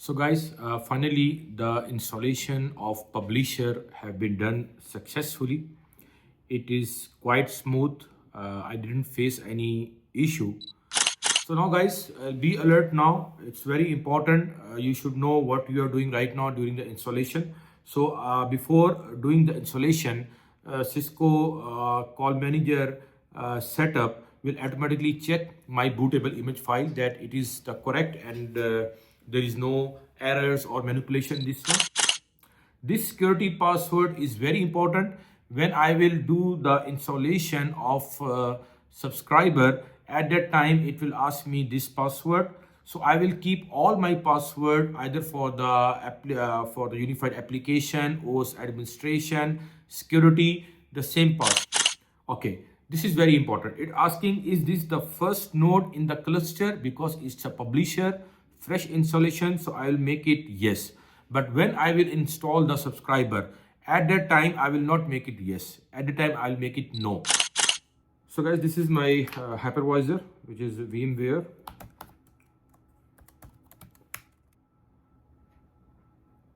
So guys, finally the installation of Publisher have been done successfully. It is quite smooth. I didn't face any issue. So now guys, be alert now. It's very important. You should know what you are doing right now during the installation. So before doing the installation, Cisco Call Manager setup will automatically check my bootable image file that it is the correct and there is no errors or manipulation in this one. This security password is very important. When I will do the installation of subscriber, at that time it will ask me this password. So I will keep all my password either for the unified application, OS administration, security, the same password. Okay, this is very important. It asking, is this the first node in the cluster? Because it's a publisher, fresh installation, so I will make it yes. But when I will install the subscriber, at that time I will not make it yes. At the time I will make it no. So guys, this is my hypervisor, which is VMware.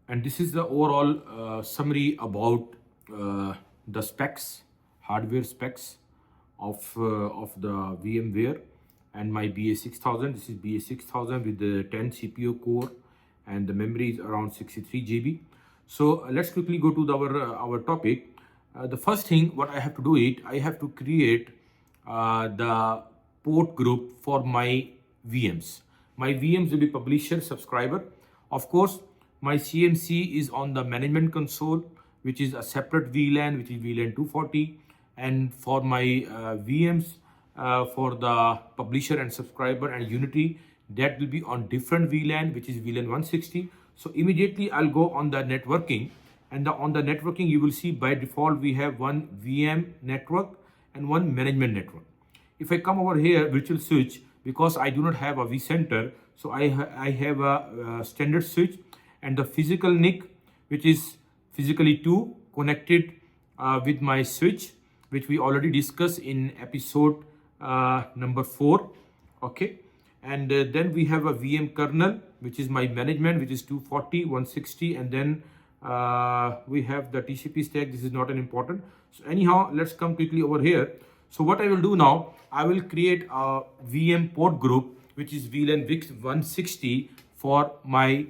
And this is the overall summary about the specs, hardware specs of the VMware and my BA6000. This is BA6000 with the 10 CPU core and the memory is around 63 GB. So let's quickly go to our topic. The first thing what I have to do I have to create the port group for my VMs. My VMs will be publisher, subscriber. Of course, my CMC is on the management console, which is a separate VLAN, which is VLAN 240. And for my VMs, for the publisher and subscriber and Unity, that will be on different VLAN, which is VLAN 160. So immediately I'll go on the networking, and on the networking you will see by default we have one VM network and one management network. If I come over here, virtual switch, because I do not have a vCenter, so I have a standard switch, and the physical NIC, which is physically 2 connected with my switch, which we already discussed in episode number 4. Okay, and then we have a VM kernel, which is my management, which is 240, 160, and then we have the TCP stack. This is not an important. So anyhow, let's come quickly over here. So what I will do now, I will create a VM port group, which is VLAN 160 for my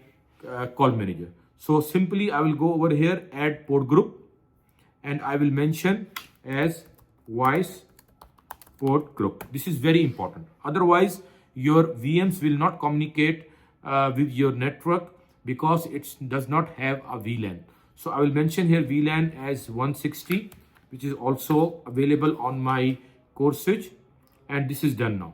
call manager. So simply I will go over here, add port group, and I will mention as voice port group. This is very important. Otherwise, your VMs will not communicate with your network because it does not have a VLAN. So I will mention here VLAN as 160, which is also available on my core switch, and this is done now.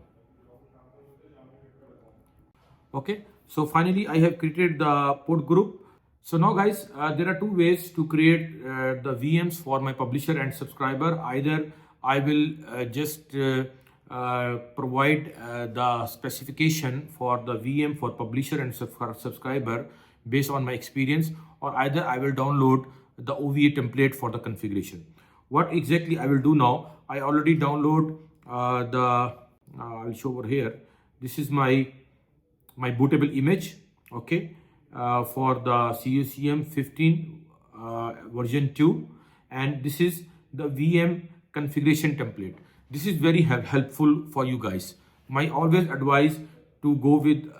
Okay, so finally I have created the port group. So now guys, there are two ways to create the VMs for my publisher and subscriber. Either I will just provide the specification for the VM for publisher and subscriber based on my experience, or either I will download the OVA template for the configuration. What exactly I will do now, I already download I'll show over here. This is my bootable image, okay, for the CUCM 15 version 2, and this is the VM configuration template. This is very helpful for you guys. My always advice to go with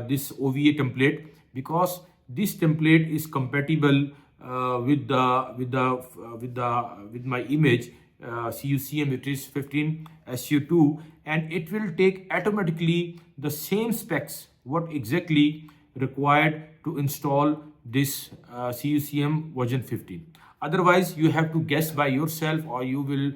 this OVA template, because this template is compatible with my image CUCM, which is 15 SU2, and it will take automatically the same specs what exactly required to install this CUCM version 15. Otherwise, you have to guess by yourself, or you will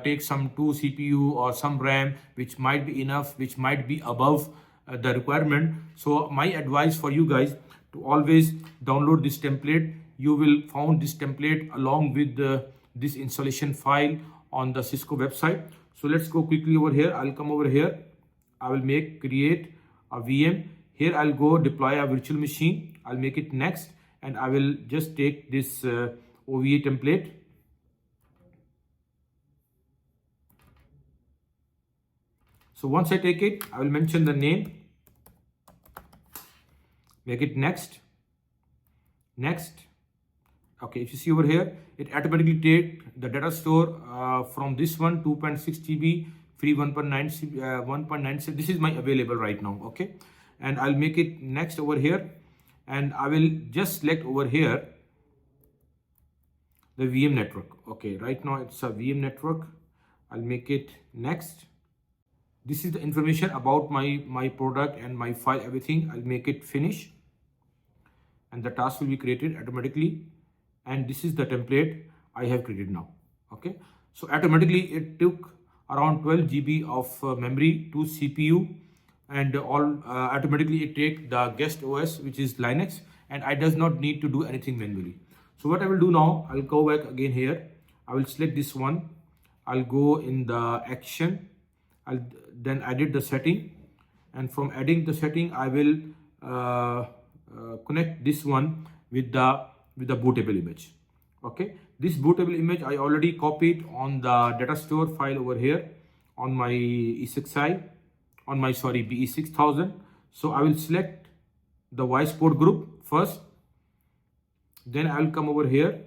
take some 2 CPU or some RAM, which might be enough, which might be above the requirement. So my advice for you guys to always download this template. You will find this template along with this installation file on the Cisco website. So let's go quickly over here. I'll come over here. I will create a VM. Here I'll go deploy a virtual machine. I'll make it next, and I will just take this OVA template. So once I take it, I will mention the name, make it next. Okay, if you see over here, it automatically take the data store from this one 2.6 GB free 1.9 1.96. This is my available right now. Okay, and I'll make it next over here, and I will just select over here the VM network. Okay, right now it's a VM network. I'll make it next. This is the information about my product and my file, everything. I'll make it finish, and the task will be created automatically. And this is the template I have created now. Okay, so automatically it took around 12 GB of memory to CPU, and automatically it take the guest OS, which is Linux, and I does not need to do anything manually. So what I will do now, I'll go back again here. I will select this one. I'll go in the action. I'll then edit the setting, and from adding the setting, I will connect this one with the bootable image. Okay, this bootable image I already copied on the data store file over here on my ESXi, on my BE6000. So I will select the voice port group first, then I will come over here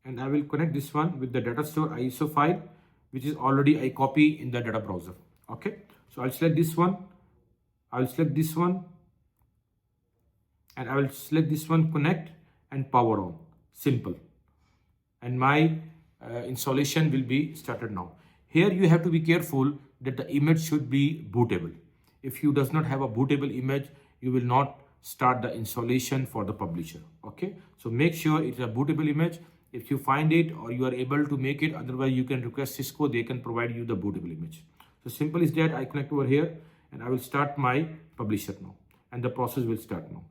and I will connect this one with the data store ISO file, which is already I copy in the data browser. Okay, so I'll select this one, I'll select this one, and I will select this one, connect and power on. Simple. And my installation will be started now. Here you have to be careful that the image should be bootable. If you does not have a bootable image, you will not start the installation for the publisher. Okay, so make sure it's a bootable image. If you find it or you are able to make it, otherwise you can request Cisco, they can provide you the bootable image. So simple is that. I connect over here and I will start my publisher now, and the process will start now.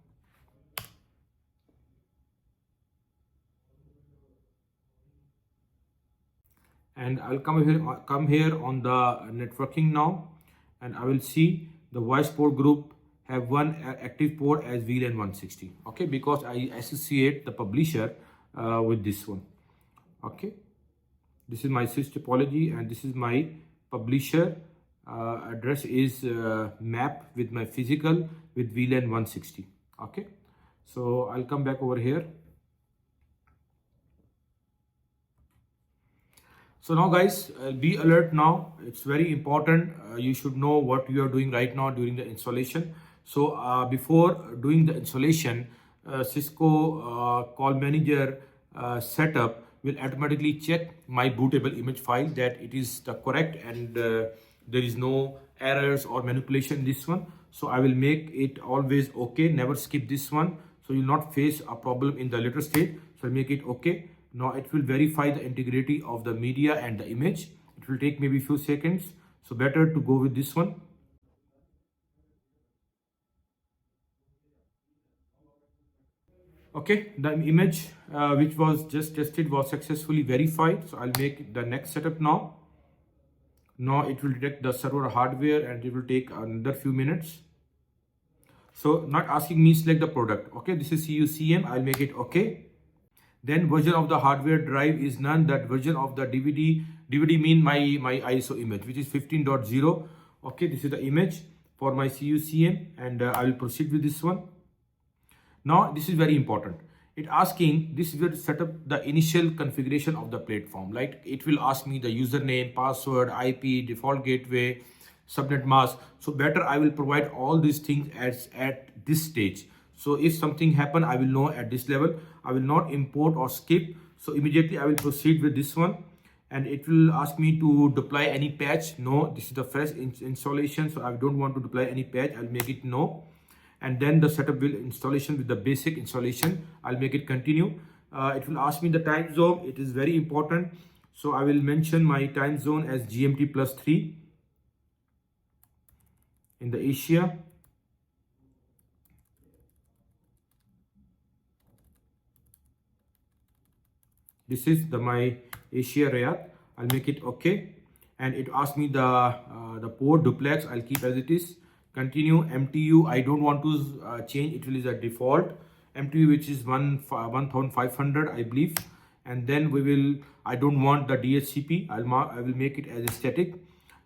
And I'll come here on the networking now, and I will see the voice port group have one active port as VLAN 160. Okay, because I associate the publisher with this one. Okay, this is my sys topology, and this is my publisher address is map with my physical with VLAN 160. Okay, so I'll come back over here. So now guys, be alert now. It's very important. You should know what you are doing right now during the installation. So before doing the installation, Cisco Call Manager setup will automatically check my bootable image file that it is the correct and there is no errors or manipulation in this one. So I will make it always okay. Never skip this one. So you will not face a problem in the later stage. So I'll make it okay. Now it will verify the integrity of the media and the image. It will take maybe few seconds. So better to go with this one. Okay, the image which was just tested was successfully verified. So I'll make the next setup now. Now it will detect the server hardware and it will take another few minutes. So not asking me select the product. Okay, this is CUCM. I'll make it okay. Then version of the hardware drive is none. That version of the DVD mean my ISO image, which is 15.0. Okay, this is the image for my CUCM, and I will proceed with this one. Now this is very important. It asking, this will set up the initial configuration of the platform. Like it will ask me the username, password, IP, default gateway, subnet mask. So better I will provide all these things at this stage. So if something happen, I will know at this level. I will not import or skip. So immediately I will proceed with this one, and it will ask me to deploy any patch. No, this is the fresh installation, so I don't want to deploy any patch. I'll make it no. And then the setup will installation with the basic installation. I'll make it continue. It will ask me the time zone. It is very important. So I will mention my time zone as GMT +3 in the Asia. This is my Asia Riyadh. I'll make it okay, and it asks me the port duplex. I'll keep as it is. Continue. MTU I don't want to change. It will is a default MTU, which is 1500 I believe. And then we will. I don't want the DHCP. I will make it as a static.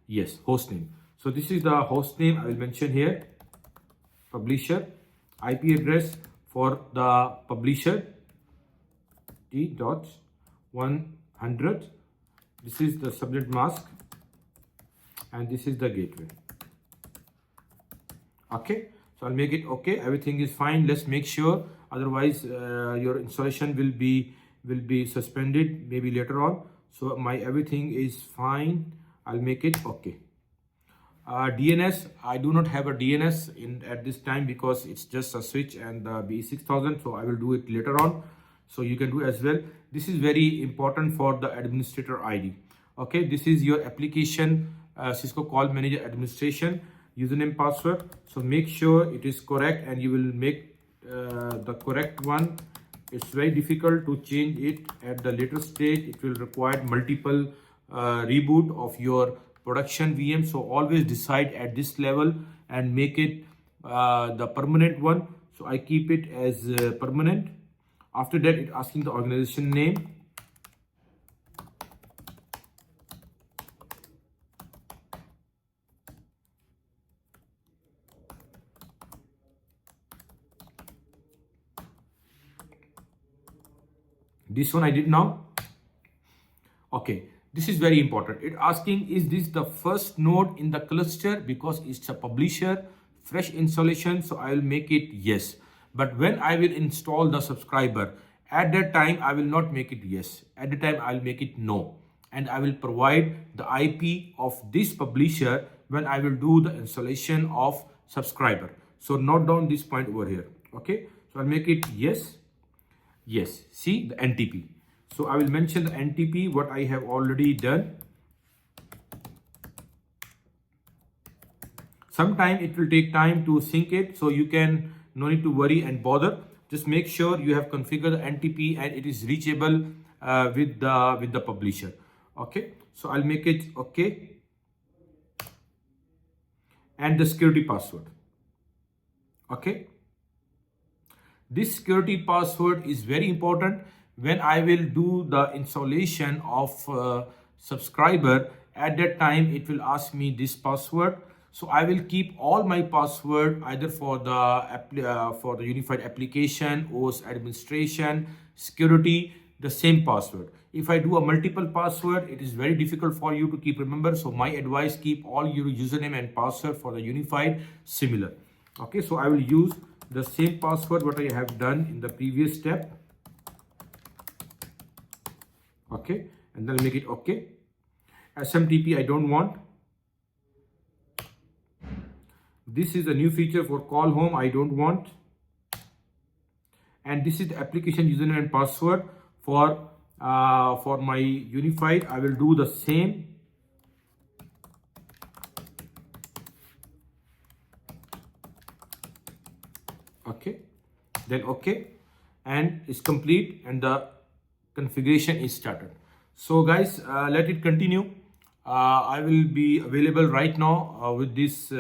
Yes, hostname. So this is the hostname I will mention here. Publisher. IP address for the publisher T.100. This is the subnet mask and this is the gateway. Okay, so I'll make it okay. Everything is fine. Let's make sure, otherwise your installation will be suspended maybe later on. So my everything is fine. I'll make it okay. DNS, I do not have a DNS at this time because it's just a switch and the B6000, so I will do it later on. So you can do as well. This is very important for the administrator ID. Okay, this is your application Cisco Call Manager administration username password. So make sure it is correct and you will make the correct one. It's very difficult to change it at the later stage. It will require multiple reboot of your production VM. So always decide at this level and make it the permanent one. So I keep it as permanent. After that, it asking the organization name. This one I did now. Okay, this is very important. It asking, is this the first node in the cluster? Because it's a publisher, fresh installation. So I will make it yes. But when I will install the subscriber, at that time, I will not make it yes. At the time, I'll make it no. And I will provide the IP of this publisher when I will do the installation of subscriber. So note down this point over here. Okay, so I'll make it yes. Yes, see the NTP. So I will mention the NTP, what I have already done. Sometime it will take time to sync it, so you can no need to worry and bother. Just make sure you have configured the NTP and it is reachable with the publisher. Okay, so I'll make it okay. And the security password. Okay. This security password is very important. When I will do the installation of subscriber, at that time it will ask me this password. So I will keep all my password either for the unified application, OS administration, security, the same password. If I do a multiple password, it is very difficult for you to keep remember. So my advice, keep all your username and password for the unified similar. Okay, so I will use the same password what I have done in the previous step. Okay, and then make it okay. SMTP I don't want. This is a new feature for call home, I don't want. And this is the application username and password for my unified. I will do the same. Okay, then okay, and it's complete and the configuration is started. So guys, let it continue. I will be available right now with this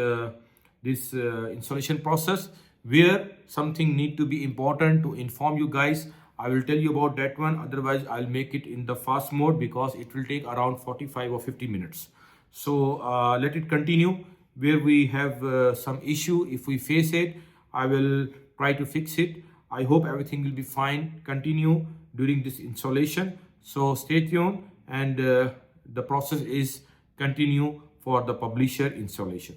installation process, where something need to be important to inform you guys. I will tell you about that one. Otherwise, I'll make it in the fast mode because it will take around 45 or 50 minutes. So let it continue. Where we have some issue, if we face it, I will try to fix it. I hope everything will be fine. Continue during this installation. So stay tuned, and the process is continue for the publisher installation.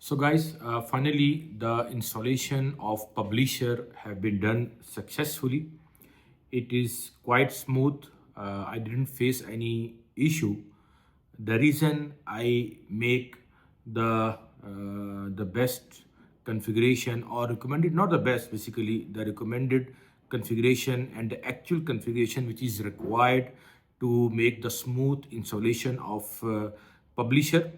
So guys, finally the installation of Publisher have been done successfully. It is quite smooth. I didn't face any issue. The reason I make the best configuration, or recommended, not the best, basically the recommended configuration and the actual configuration which is required to make the smooth installation of Publisher.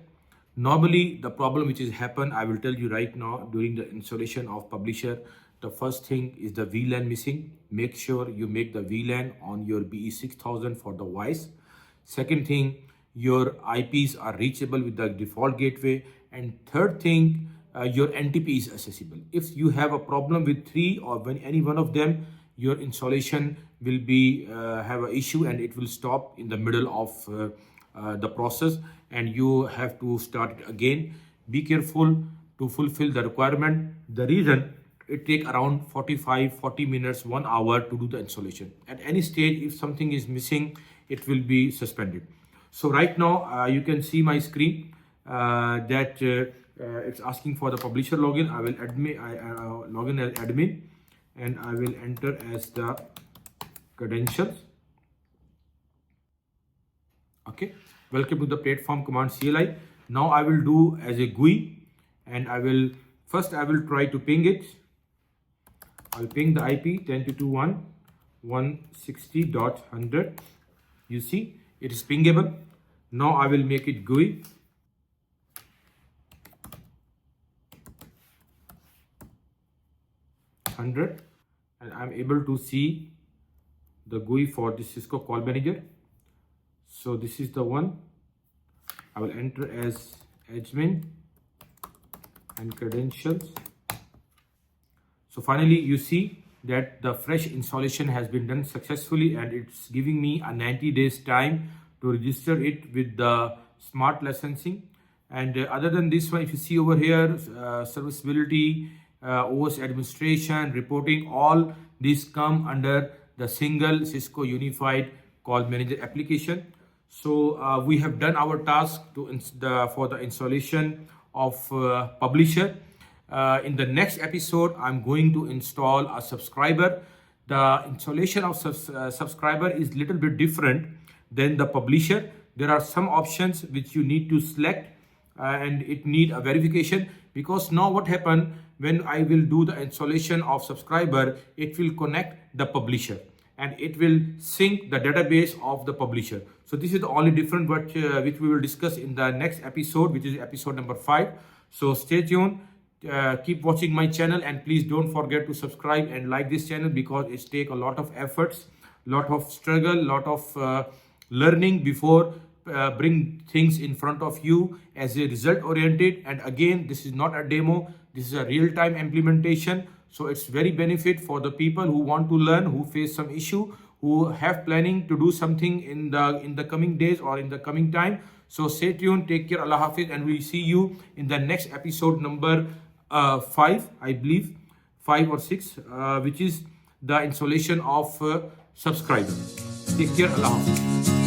Normally, the problem which is happen, I will tell you right now, during the installation of Publisher, the first thing is the VLAN missing. Make sure you make the VLAN on your BE6000 for the voice. Second thing, your IPs are reachable with the default gateway. And third thing, your NTP is accessible. If you have a problem with three or when any one of them, your installation will be have an issue and it will stop in the middle of the process and you have to start it again. Be careful to fulfill the requirement. The reason it take around 40 minutes, 1 hour to do the installation. At any stage, if something is missing, it will be suspended. So right now you can see my screen that it's asking for the Publisher login. I will log in as admin and I will enter as the credentials. Okay, welcome to the platform command CLI. Now I will do as a GUI and I will try to ping it. I'll ping the IP 10.2.1.160.100. You see it is pingable. Now I will make it GUI. And I'm able to see the GUI for the Cisco Call Manager. So this is the one. I will enter as admin and credentials. So finally you see that the fresh installation has been done successfully and it's giving me a 90 days time to register it with the smart licensing. And other than this one, if you see over here, serviceability, OS administration, reporting, all these come under the single Cisco Unified Call Manager application. So we have done our task for the installation of Publisher. In the next episode, I'm going to install a subscriber. The installation of subscriber is little bit different than the Publisher. There are some options which you need to select and it need a verification, because now what happened, when I will do the installation of subscriber, it will connect the Publisher and it will sync the database of the Publisher. So this is the only different which we will discuss in the next episode, which is episode number 5. So stay tuned, keep watching my channel, and please don't forget to subscribe and like this channel, because it takes a lot of efforts, lot of struggle, lot of learning before bring things in front of you as a result oriented. And again, this is not a demo, this is a real-time implementation. So it's very benefit for the people who want to learn, who face some issue, who have planning to do something in the coming days or in the coming time. So stay tuned, take care, Allah Hafiz, and we'll see you in the next episode number 5, I believe 5 or 6, which is the installation of subscriber. Take care, Allah Hafiz.